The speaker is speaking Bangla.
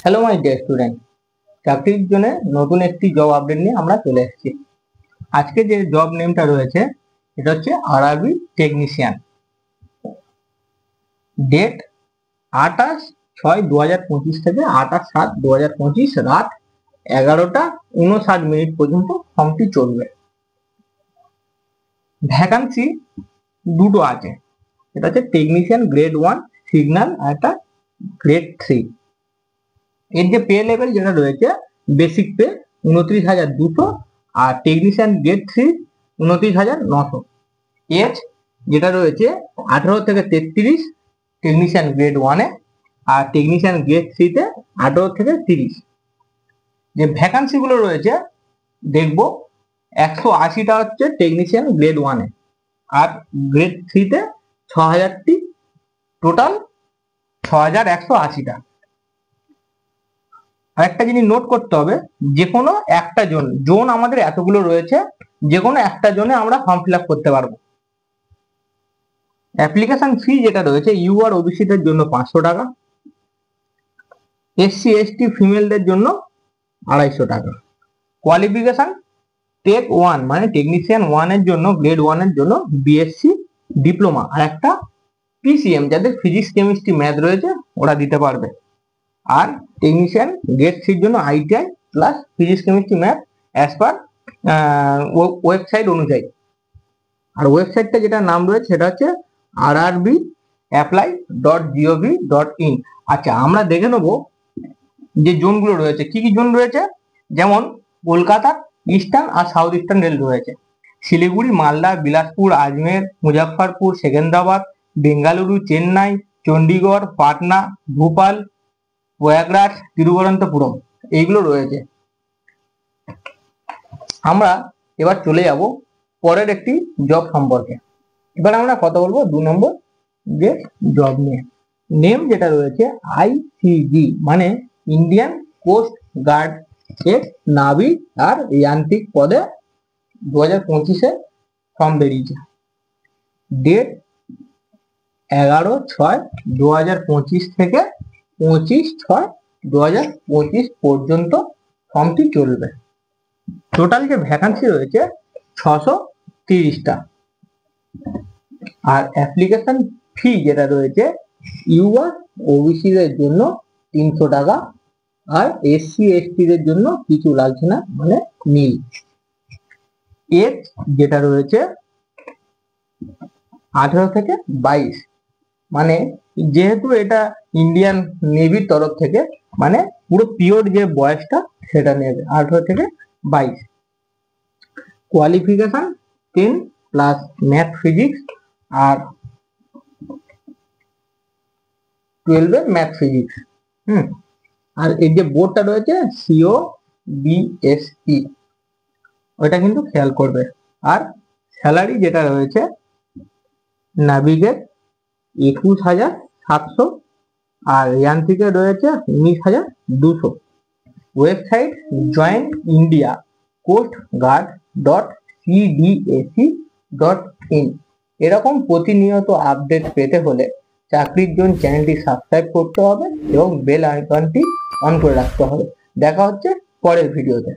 হ্যালো মাই ডিয়ার স্টুডেন্ট, চাকরির জন্য নতুন একটি জব আপডেট নিয়ে আমরা চলে এসেছি। আজকে যে জব নেমটা রয়েছে এটা হচ্ছে আরআরবি টেকনিশিয়ান। ডেট 28/6/2025 থেকে 28/7/2025 রাত 11:59 পর্যন্ত ফর্মটি চলবে। ভ্যাকান্সি দুটো আছে, এটা হচ্ছে টেকনিশিয়ান গ্রেড 1 সিগন্যাল আর একটা গ্রেড 3। এর যে পে লেভেল যেটা রয়েছে বেসিক পে 29,200 আর টেকনিশিয়ান গ্রেড 3 29,900। এজ যেটা রয়েছে 18 থেকে 33 টেকনিশিয়ান গ্রেড 1-এ আর টেকনিশিয়ান গ্রেড 3-তে 18 থেকে 30। যে ভ্যাকান্সি গুলো রয়েছে দেখবো 180টা হচ্ছে টেকনিশিয়ান গ্রেড 1-এ আর গ্রেড 3-তে 6,000টি, টোটাল 6,180টা। আরেকটা জিনিস নোট করতে হবে, যে কোনো একটা জোন আমাদের এতগুলো রয়েছে, যে কোনো একটা জোনে আমরা ফর্ম ফিল আপ করতে পারবো। অ্যাপ্লিকেশন ফি যেটা রয়েছে ইউ আর ওবিসিদের জন্য 500 টাকা, এসসি এসটি ফিমেলদের জন্য 250 টাকা। কোয়ালিফিকেশন টেক 1 মানে টেকনিশিয়ান 1 এর জন্য গ্রেড 1 এর জন্য বিএসসি ডিপ্লোমা আর একটা পিসিএম, যাদের ফিজিক্স কেমিস্ট্রি ম্যাথ রয়েছে ওরা দিতে পারবে। আর টেকনিশিয়ান গ্রেড 3 জন্য ITI plus physics chemistry math as per website অনুযায়ী। আর ওয়েবসাইটটা যেটা নাম রয়েছে সেটা হচ্ছে rrbapply.gov.in। আচ্ছা, আমরা দেখে নেবো যে জোনগুলো রয়েছে, কি কি জোন রয়েছে। যেমন কলকাতা ইস্টার্ন আর সাউথ ইস্টার্ন রেল রয়েছে, শিলিগুড়ি, মালদা, বিলাসপুর, আজমের, মুজাফফরপুর, সেকেন্দ্রাবাদ, বেঙ্গালুরু, চেন্নাই, চণ্ডীগড়, পাটনা, ভোপাল, প্রয়াগরাজ, তিরুবনন্তপুরম, এইগুলো রয়েছে। আমরা এবার চলে যাব পরের একটি জব সম্পর্কে। এবার আমরা কথা বলবো 2 নম্বর যে জব নিয়ে। নেম যেটা রয়েছে আইসিজি মানে ইন্ডিয়ান কোস্ট গার্ড এর নাবিক আর যান্ত্রিক পদে 2025-এ ফর্ম বেরিয়েছে। ডেট 11/6/2025 থেকে 25/6/2025 পর্যন্ত ফর্মটি চলবে। টোটাল যে ভ্যাকান্সি রয়েছে 630টা। আর অ্যাপ্লিকেশন ফি যেটা রয়েছে ইউআর ওবিসিদের জন্য 300 টাকা আর এসসি এসটিদের জন্য কিছু লাগছে না, মানে নীল। এজ যেটা রয়েছে 18 থেকে 22, মানে যেহেতু এটা ইন্ডিয়ান নেভির তরফ থেকে মানে পুরো পিওর যে বয়সটা সেটা নেবে 18 থেকে 22। কোয়ালিফিকেশন 10 প্লাস ম্যাথ ফিজিক্স আর 12 এর ম্যাথ ফিজিক্স। আর এই যে বোর্ডটা রয়েছে সিও বিএসই, ওইটা কিন্তু খেয়াল করবে। আর স্যালারি যেটা রয়েছে নাবিকের 21,700 আর যান্ত্রিকের রয়েছে 19,200। Website join India coast guard .cdac.in। এরকম প্রতিনিয়ত আপডেট পেতে হলে চাকরির জন্য চ্যানেলটি সাবস্ক্রাইব করতে হবে এবং বেল আইকনটি অন করে রাখতে হবে। দেখা হচ্ছে পরের ভিডিওতে।